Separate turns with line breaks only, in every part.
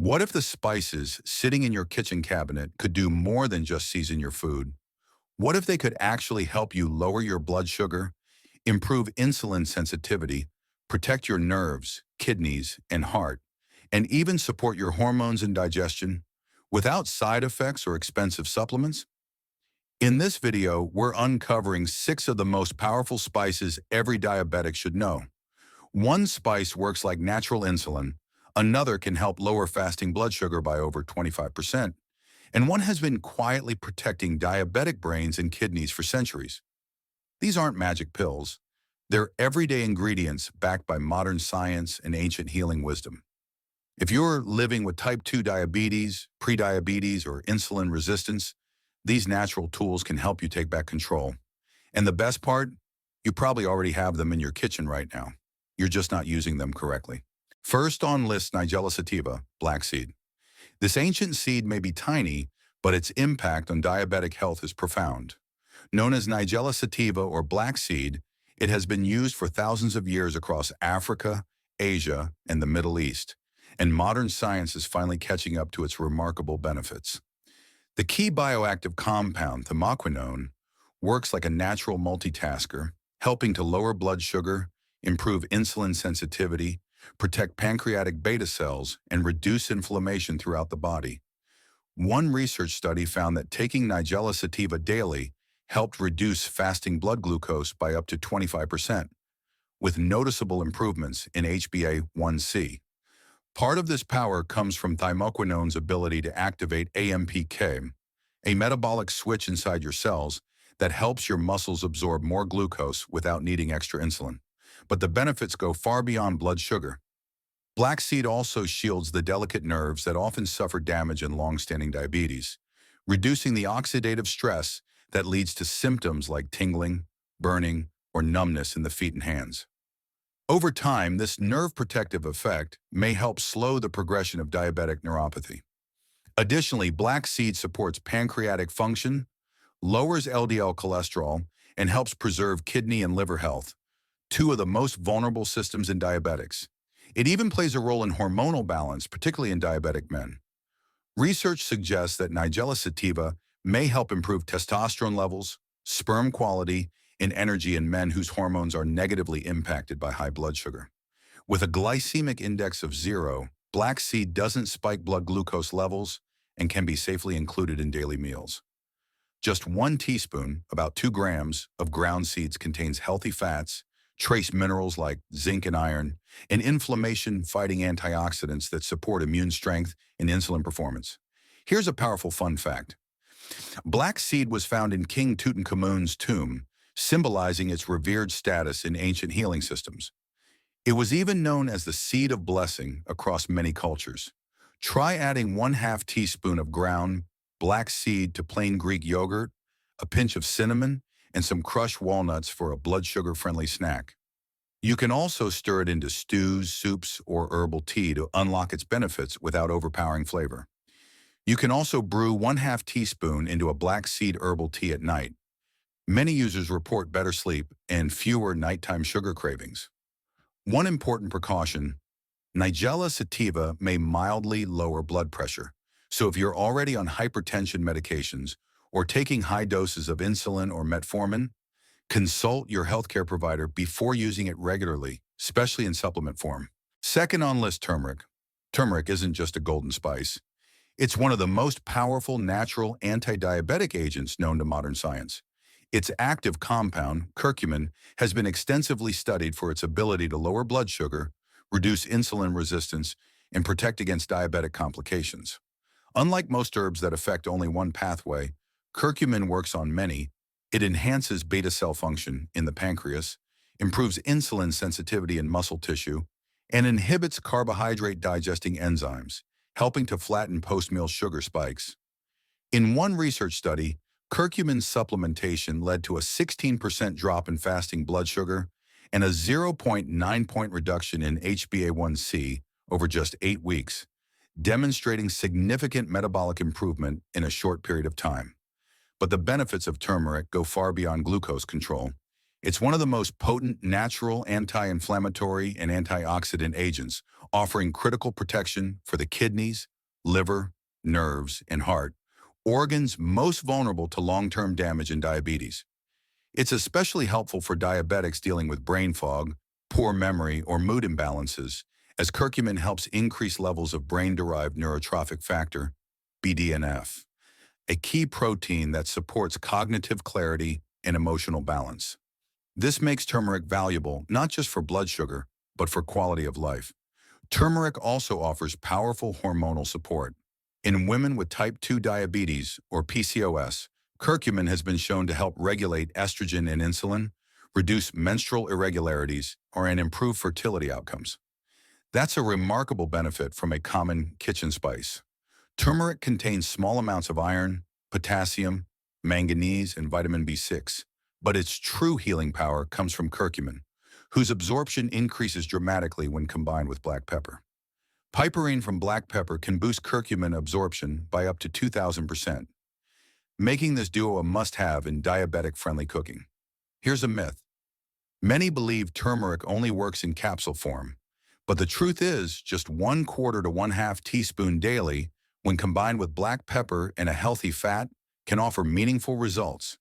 What if the spices sitting in your kitchen cabinet could do more than just season your food? What if they could actually help you lower your blood sugar, improve insulin sensitivity, protect your nerves, kidneys, and heart, and even support your hormones and digestion without side effects or expensive supplements? In this video, we're uncovering 6 of the most powerful spices every diabetic should know. One spice works like natural insulin, another can help lower fasting blood sugar by over 25%, and one has been quietly protecting diabetic brains and kidneys for centuries. These aren't magic pills. They're everyday ingredients backed by modern science and ancient healing wisdom. If you're living with type 2 diabetes, prediabetes, or insulin resistance, these natural tools can help you take back control. And the best part, you probably already have them in your kitchen right now. You're just not using them correctly. First on list, Nigella sativa, black seed. This ancient seed may be tiny, but its impact on diabetic health is profound. Known as Nigella sativa or black seed, it has been used for thousands of years across Africa, Asia, and the Middle East, and modern science is finally catching up to its remarkable benefits. The key bioactive compound, thymoquinone, works like a natural multitasker, helping to lower blood sugar, improve insulin sensitivity, protect pancreatic beta cells, and reduce inflammation throughout the body. One research study found that taking Nigella sativa daily helped reduce fasting blood glucose by up to 25%, with noticeable improvements in HbA1c. Part of this power comes from thymoquinone's ability to activate AMPK, a metabolic switch inside your cells that helps your muscles absorb more glucose without needing extra insulin. But the benefits go far beyond blood sugar. Black seed also shields the delicate nerves that often suffer damage in long-standing diabetes, reducing the oxidative stress that leads to symptoms like tingling, burning, or numbness in the feet and hands. Over time, this nerve protective effect may help slow the progression of diabetic neuropathy. Additionally, black seed supports pancreatic function, lowers LDL cholesterol, and helps preserve kidney and liver health, two of the most vulnerable systems in diabetics. It even plays a role in hormonal balance, particularly in diabetic men. Research suggests that Nigella sativa may help improve testosterone levels, sperm quality, and energy in men whose hormones are negatively impacted by high blood sugar. With a glycemic index of 0, black seed doesn't spike blood glucose levels and can be safely included in daily meals. Just 1 teaspoon, about 2 grams, of ground seeds contains healthy fats, trace minerals like zinc and iron, and inflammation-fighting antioxidants that support immune strength and insulin performance. Here's a powerful fun fact. Black seed was found in King Tutankhamun's tomb, symbolizing its revered status in ancient healing systems. It was even known as the seed of blessing across many cultures. Try adding 1/2 teaspoon of ground black seed to plain Greek yogurt, a pinch of cinnamon, and some crushed walnuts for a blood sugar-friendly snack. You can also stir it into stews, soups, or herbal tea to unlock its benefits without overpowering flavor. You can also brew 1/2 teaspoon into a black seed herbal tea at night. Many users report better sleep and fewer nighttime sugar cravings. One important precaution: Nigella sativa may mildly lower blood pressure, so if you're already on hypertension medications or taking high doses of insulin or metformin, consult your healthcare provider before using it regularly, especially in supplement form. Second on list, turmeric. Turmeric isn't just a golden spice. It's one of the most powerful natural anti-diabetic agents known to modern science. Its active compound, curcumin, has been extensively studied for its ability to lower blood sugar, reduce insulin resistance, and protect against diabetic complications. Unlike most herbs that affect only one pathway, curcumin works on many. It enhances beta cell function in the pancreas, improves insulin sensitivity in muscle tissue, and inhibits carbohydrate-digesting enzymes, helping to flatten post-meal sugar spikes. In one research study, curcumin supplementation led to a 16% drop in fasting blood sugar and a 0.9-point reduction in HbA1c over just 8 weeks, demonstrating significant metabolic improvement in a short period of time. But the benefits of turmeric go far beyond glucose control. It's one of the most potent natural anti-inflammatory and antioxidant agents, offering critical protection for the kidneys, liver, nerves, and heart, organs most vulnerable to long-term damage in diabetes. It's especially helpful for diabetics dealing with brain fog, poor memory, or mood imbalances, as curcumin helps increase levels of brain-derived neurotrophic factor, BDNF, a key protein that supports cognitive clarity and emotional balance. This makes turmeric valuable not just for blood sugar, but for quality of life. Turmeric also offers powerful hormonal support. In women with type 2 diabetes, or PCOS, curcumin has been shown to help regulate estrogen and insulin, reduce menstrual irregularities, and improve fertility outcomes. That's a remarkable benefit from a common kitchen spice. Turmeric contains small amounts of iron, potassium, manganese, and vitamin B6, but its true healing power comes from curcumin, whose absorption increases dramatically when combined with black pepper. Piperine from black pepper can boost curcumin absorption by up to 2,000%, making this duo a must-have in diabetic-friendly cooking. Here's a myth. Many believe turmeric only works in capsule form, but the truth is just 1/4 to 1/2 teaspoon daily, when combined with black pepper and a healthy fat, can offer meaningful results.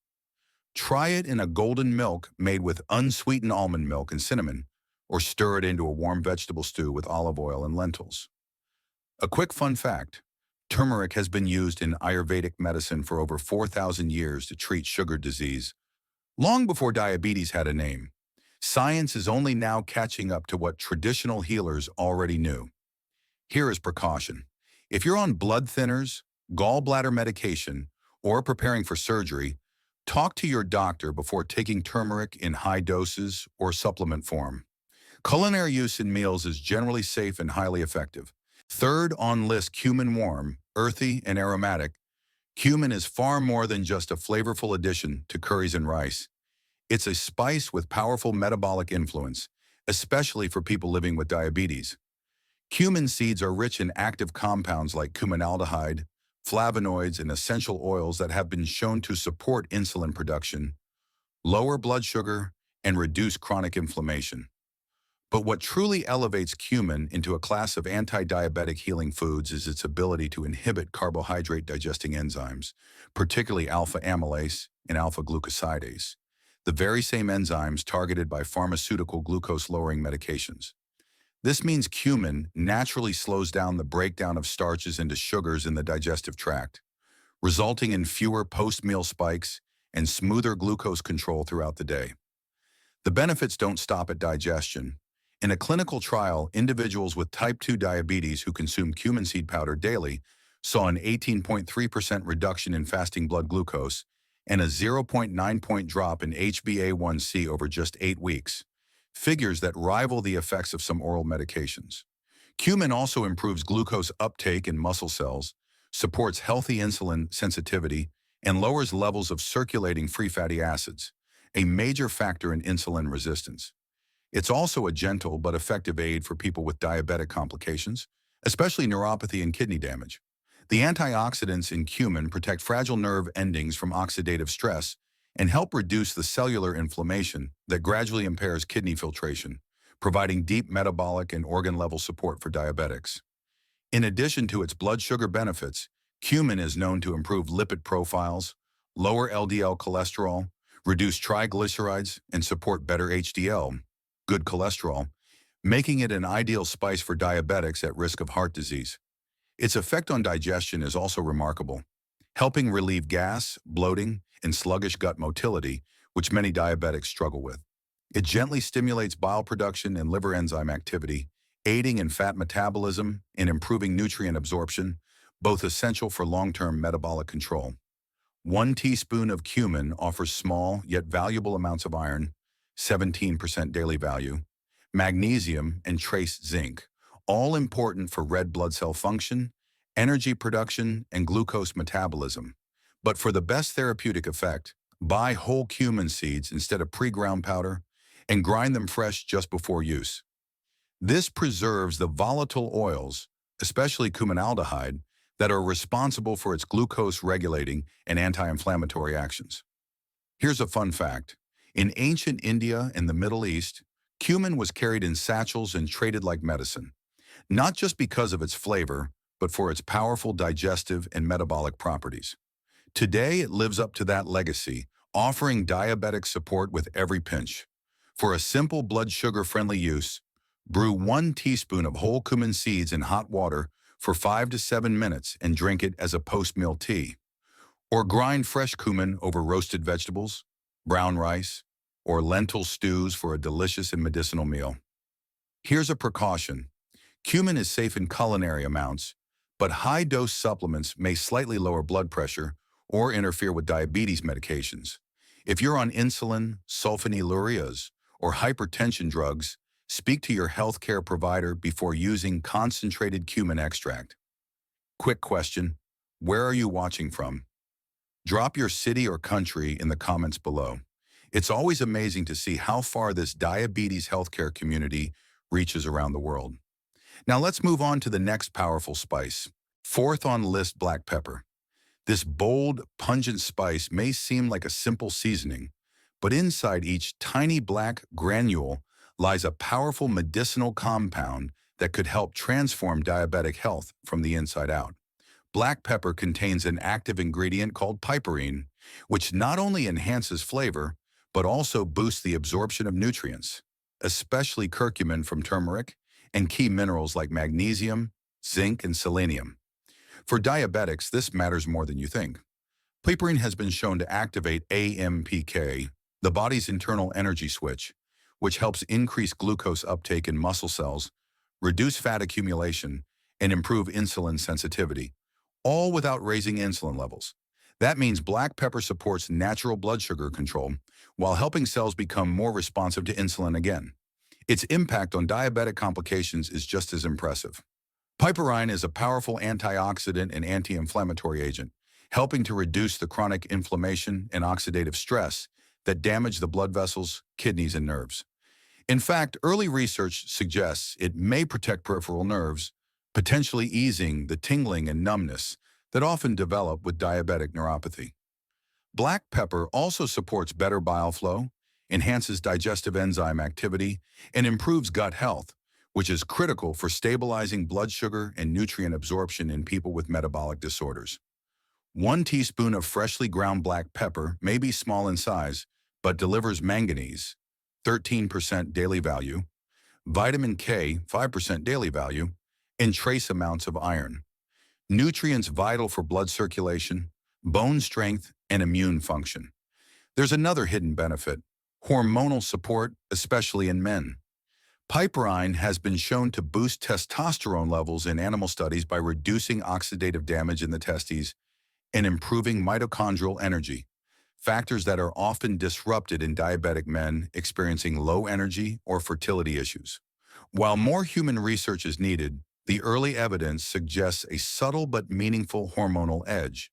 Try it in a golden milk made with unsweetened almond milk and cinnamon, or stir it into a warm vegetable stew with olive oil and lentils. A quick fun fact, turmeric has been used in Ayurvedic medicine for over 4,000 years to treat sugar disease, long before diabetes had a name. Science is only now catching up to what traditional healers already knew. Here is precaution. If you're on blood thinners, gallbladder medication, or preparing for surgery, talk to your doctor before taking turmeric in high doses or supplement form. Culinary use in meals is generally safe and highly effective. Third on list, cumin warm, earthy, and aromatic. Cumin is far more than just a flavorful addition to curries and rice. It's a spice with powerful metabolic influence, especially for people living with diabetes. Cumin seeds are rich in active compounds like cuminaldehyde, flavonoids, and essential oils that have been shown to support insulin production, lower blood sugar, and reduce chronic inflammation. But what truly elevates cumin into a class of anti-diabetic healing foods is its ability to inhibit carbohydrate-digesting enzymes, particularly alpha amylase and alpha glucosidase, the very same enzymes targeted by pharmaceutical glucose-lowering medications. This means cumin naturally slows down the breakdown of starches into sugars in the digestive tract, resulting in fewer post-meal spikes and smoother glucose control throughout the day. The benefits don't stop at digestion. In a clinical trial, individuals with type 2 diabetes who consumed cumin seed powder daily saw an 18.3% reduction in fasting blood glucose and a 0.9-point drop in HbA1c over just 8 weeks, figures that rival the effects of some oral medications. Cumin also improves glucose uptake in muscle cells, supports healthy insulin sensitivity, and lowers levels of circulating free fatty acids, a major factor in insulin resistance. It's also a gentle but effective aid for people with diabetic complications, especially neuropathy and kidney damage. The antioxidants in cumin protect fragile nerve endings from oxidative stress and help reduce the cellular inflammation that gradually impairs kidney filtration, providing deep metabolic and organ-level support for diabetics. In addition to its blood sugar benefits, cumin is known to improve lipid profiles, lower LDL cholesterol, reduce triglycerides, and support better HDL, good cholesterol, making it an ideal spice for diabetics at risk of heart disease. Its effect on digestion is also remarkable, helping relieve gas, bloating, and sluggish gut motility, which many diabetics struggle with. It gently stimulates bile production and liver enzyme activity, aiding in fat metabolism and improving nutrient absorption, both essential for long-term metabolic control. 1 teaspoon of cumin offers small yet valuable amounts of iron, 17% daily value, magnesium, and trace zinc, all important for red blood cell function, energy production, and glucose metabolism. But for the best therapeutic effect, buy whole cumin seeds instead of pre-ground powder and grind them fresh just before use. This preserves the volatile oils, especially cuminaldehyde, that are responsible for its glucose-regulating and anti-inflammatory actions. Here's a fun fact. In ancient India and the Middle East, cumin was carried in satchels and traded like medicine, not just because of its flavor, but for its powerful digestive and metabolic properties. Today, it lives up to that legacy, offering diabetic support with every pinch. For a simple blood sugar-friendly use, brew 1 teaspoon of whole cumin seeds in hot water for 5 to 7 minutes and drink it as a post-meal tea. Or grind fresh cumin over roasted vegetables, brown rice, or lentil stews for a delicious and medicinal meal. Here's a precaution. Cumin is safe in culinary amounts, but high-dose supplements may slightly lower blood pressure or interfere with diabetes medications. If you're on insulin, sulfonylureas, or hypertension drugs, speak to your healthcare provider before using concentrated cumin extract. Quick question: where are you watching from? Drop your city or country in the comments below. It's always amazing to see how far this diabetes healthcare community reaches around the world. Now let's move on to the next powerful spice. Fourth on the list, black pepper. This bold, pungent spice may seem like a simple seasoning, but inside each tiny black granule lies a powerful medicinal compound that could help transform diabetic health from the inside out. Black pepper contains an active ingredient called piperine, which not only enhances flavor, but also boosts the absorption of nutrients, especially curcumin from turmeric and key minerals like magnesium, zinc, and selenium. For diabetics, this matters more than you think. Piperine has been shown to activate AMPK, the body's internal energy switch, which helps increase glucose uptake in muscle cells, reduce fat accumulation, and improve insulin sensitivity, all without raising insulin levels. That means black pepper supports natural blood sugar control while helping cells become more responsive to insulin again. Its impact on diabetic complications is just as impressive. Piperine is a powerful antioxidant and anti-inflammatory agent, helping to reduce the chronic inflammation and oxidative stress that damage the blood vessels, kidneys, and nerves. In fact, early research suggests it may protect peripheral nerves, potentially easing the tingling and numbness that often develop with diabetic neuropathy. Black pepper also supports better bile flow, enhances digestive enzyme activity, and improves gut health, which is critical for stabilizing blood sugar and nutrient absorption in people with metabolic disorders. 1 teaspoon of freshly ground black pepper may be small in size, but delivers manganese, 13% daily value, vitamin K, 5% daily value, and trace amounts of iron, nutrients vital for blood circulation, bone strength, and immune function. There's another hidden benefit: hormonal support, especially in men. Piperine has been shown to boost testosterone levels in animal studies by reducing oxidative damage in the testes and improving mitochondrial energy, factors that are often disrupted in diabetic men experiencing low energy or fertility issues. While more human research is needed, the early evidence suggests a subtle but meaningful hormonal edge.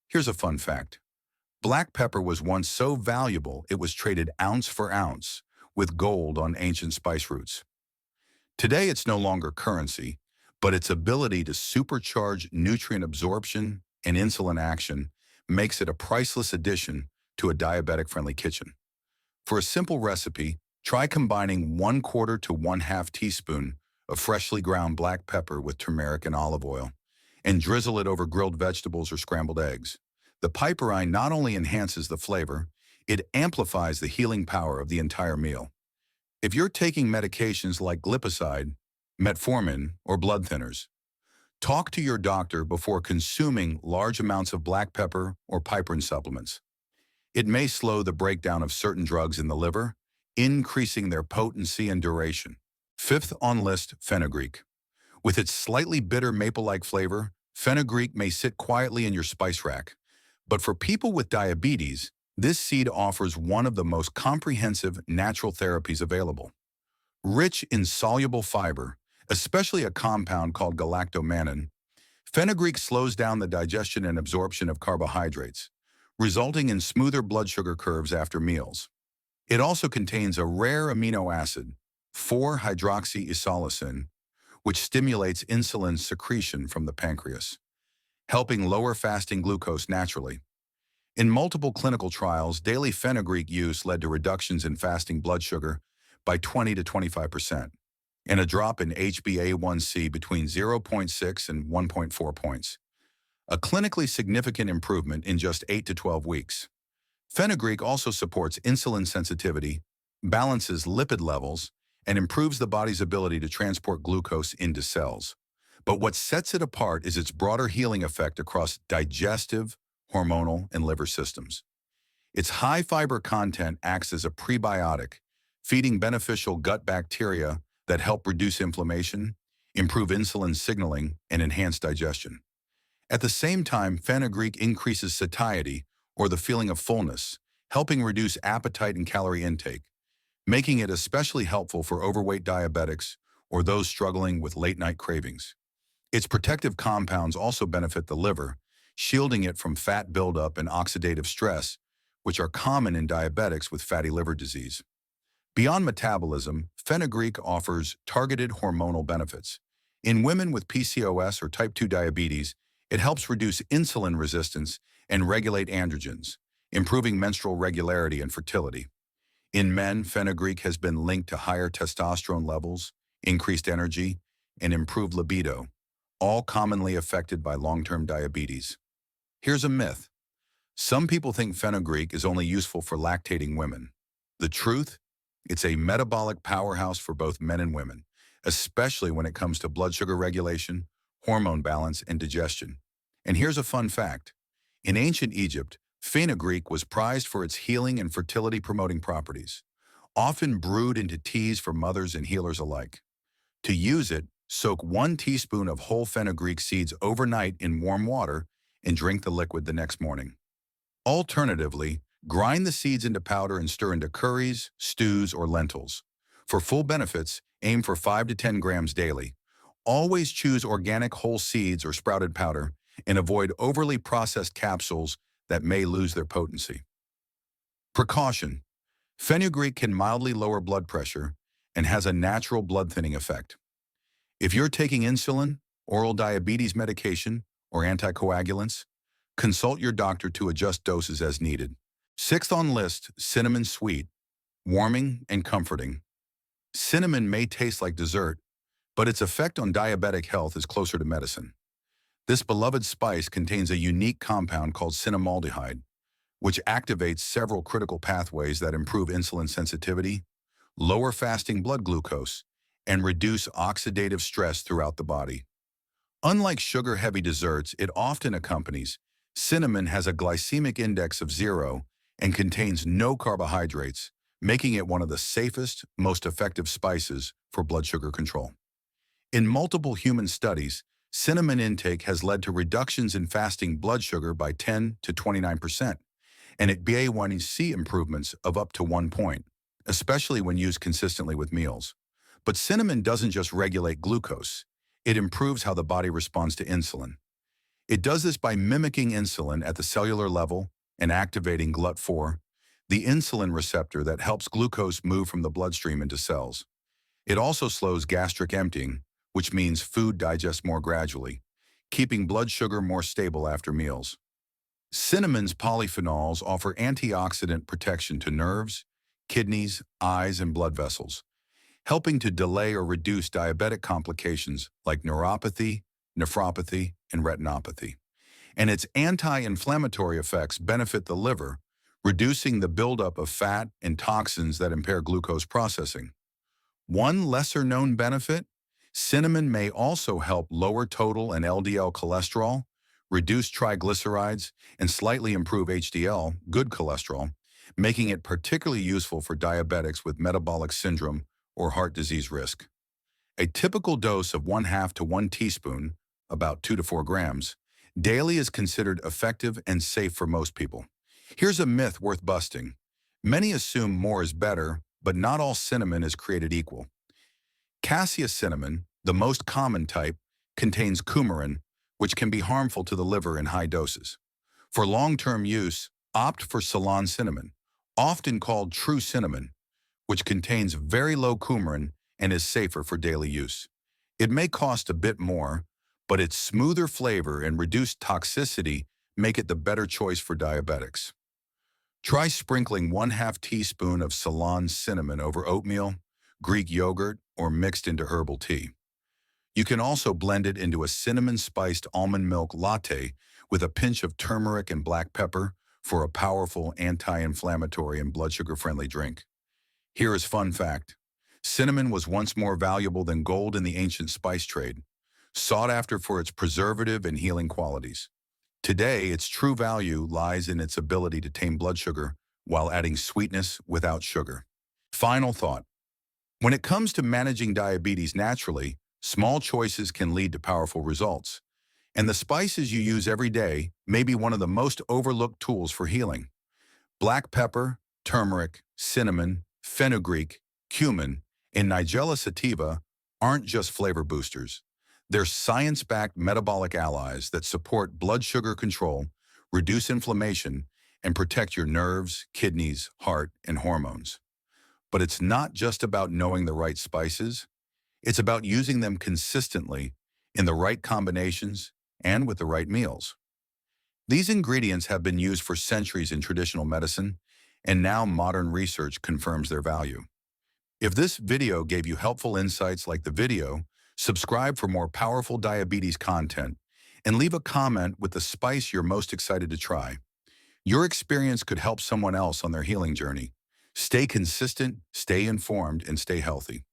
Here's a fun fact. Black pepper was once so valuable it was traded ounce for ounce with gold on ancient spice routes. Today it's no longer currency, but its ability to supercharge nutrient absorption and insulin action makes it a priceless addition to a diabetic-friendly kitchen. For a simple recipe, try combining 1/4 to 1/2 teaspoon of freshly ground black pepper with turmeric and olive oil, and drizzle it over grilled vegetables or scrambled eggs. The piperine not only enhances the flavor, it amplifies the healing power of the entire meal. If you're taking medications like glipizide, metformin, or blood thinners, talk to your doctor before consuming large amounts of black pepper or piperine supplements. It may slow the breakdown of certain drugs in the liver, increasing their potency and duration. Fifth on list, fenugreek. With its slightly bitter maple-like flavor, fenugreek may sit quietly in your spice rack. But for people with diabetes, this seed offers one of the most comprehensive natural therapies available. Rich in soluble fiber, especially a compound called galactomannan, fenugreek slows down the digestion and absorption of carbohydrates, resulting in smoother blood sugar curves after meals. It also contains a rare amino acid, 4-hydroxyisoleucine, which stimulates insulin secretion from the pancreas, helping lower fasting glucose naturally. In multiple clinical trials, daily fenugreek use led to reductions in fasting blood sugar by 20 to 25%. and a drop in HbA1c between zero point 0.6 and 1.4 points. A clinically significant improvement in just 8 to 12 weeks. Fenugreek also supports insulin sensitivity, balances lipid levels, and improves the body's ability to transport glucose into cells. But what sets it apart is its broader healing effect across digestive, hormonal, and liver systems. Its high fiber content acts as a prebiotic, feeding beneficial gut bacteria that help reduce inflammation, improve insulin signaling, and enhance digestion. At the same time, fenugreek increases satiety, or the feeling of fullness, helping reduce appetite and calorie intake, making it especially helpful for overweight diabetics or those struggling with late-night cravings. Its protective compounds also benefit the liver, shielding it from fat buildup and oxidative stress, which are common in diabetics with fatty liver disease. Beyond metabolism, fenugreek offers targeted hormonal benefits. In women with PCOS or type 2 diabetes, it helps reduce insulin resistance and regulate androgens, improving menstrual regularity and fertility. In men, fenugreek has been linked to higher testosterone levels, increased energy, and improved libido, all commonly affected by long-term diabetes. Here's a myth. Some people think fenugreek is only useful for lactating women. The truth? It's a metabolic powerhouse for both men and women, especially when it comes to blood sugar regulation, hormone balance, and digestion. And here's a fun fact. In ancient Egypt, fenugreek was prized for its healing and fertility-promoting properties, often brewed into teas for mothers and healers alike. To use it, soak 1 teaspoon of whole fenugreek seeds overnight in warm water and drink the liquid the next morning. Alternatively, grind the seeds into powder and stir into curries, stews, or lentils. For full benefits, aim for 5 to 10 grams daily. Always choose organic whole seeds or sprouted powder and avoid overly processed capsules that may lose their potency. Precaution: fenugreek can mildly lower blood pressure and has a natural blood thinning effect. If you're taking insulin, oral diabetes medication, or anticoagulants, consult your doctor to adjust doses as needed. Sixth on list, cinnamon sweet, warming and comforting. Cinnamon may taste like dessert, but its effect on diabetic health is closer to medicine. This beloved spice contains a unique compound called cinnamaldehyde, which activates several critical pathways that improve insulin sensitivity, lower fasting blood glucose, and reduce oxidative stress throughout the body. Unlike sugar-heavy desserts it often accompanies, cinnamon has a glycemic index of 0 and contains no carbohydrates, making it one of the safest, most effective spices for blood sugar control. In multiple human studies, cinnamon intake has led to reductions in fasting blood sugar by 10 to 29%, and HbA1c improvements of up to 1 point, especially when used consistently with meals. But cinnamon doesn't just regulate glucose. It improves how the body responds to insulin. It does this by mimicking insulin at the cellular level and activating GLUT4, the insulin receptor that helps glucose move from the bloodstream into cells. It also slows gastric emptying, which means food digests more gradually, keeping blood sugar more stable after meals. Cinnamon's polyphenols offer antioxidant protection to nerves, kidneys, eyes, and blood vessels, helping to delay or reduce diabetic complications like neuropathy, nephropathy, and retinopathy. And its anti-inflammatory effects benefit the liver, reducing the buildup of fat and toxins that impair glucose processing. One lesser-known benefit: cinnamon may also help lower total and LDL cholesterol, reduce triglycerides, and slightly improve HDL, good cholesterol, making it particularly useful for diabetics with metabolic syndrome or heart disease risk. A typical dose of 1/2 to 1 teaspoon, about 2 to 4 grams, daily is considered effective and safe for most people. Here's a myth worth busting. Many assume more is better, but not all cinnamon is created equal. Cassia cinnamon, the most common type, contains coumarin, which can be harmful to the liver in high doses. For long-term use, opt for Ceylon cinnamon, often called true cinnamon, which contains very low coumarin and is safer for daily use. It may cost a bit more, but its smoother flavor and reduced toxicity make it the better choice for diabetics. Try sprinkling 1/2 teaspoon of Ceylon cinnamon over oatmeal, Greek yogurt, or mixed into herbal tea. You can also blend it into a cinnamon-spiced almond milk latte with a pinch of turmeric and black pepper for a powerful anti-inflammatory and blood sugar-friendly drink. Here is fun fact. Cinnamon was once more valuable than gold in the ancient spice trade, sought after for its preservative and healing qualities. Today, its true value lies in its ability to tame blood sugar while adding sweetness without sugar. Final thought. When it comes to managing diabetes naturally, small choices can lead to powerful results. And the spices you use every day may be one of the most overlooked tools for healing. Black pepper, turmeric, cinnamon, fenugreek, cumin, and Nigella sativa aren't just flavor boosters. They're science-backed metabolic allies that support blood sugar control, reduce inflammation, and protect your nerves, kidneys, heart, and hormones. But it's not just about knowing the right spices. It's about using them consistently in the right combinations and with the right meals. These ingredients have been used for centuries in traditional medicine, and now modern research confirms their value. If this video gave you helpful insights like the video, subscribe for more powerful diabetes content, and leave a comment with the spice you're most excited to try. Your experience could help someone else on their healing journey. Stay consistent, stay informed, and stay healthy.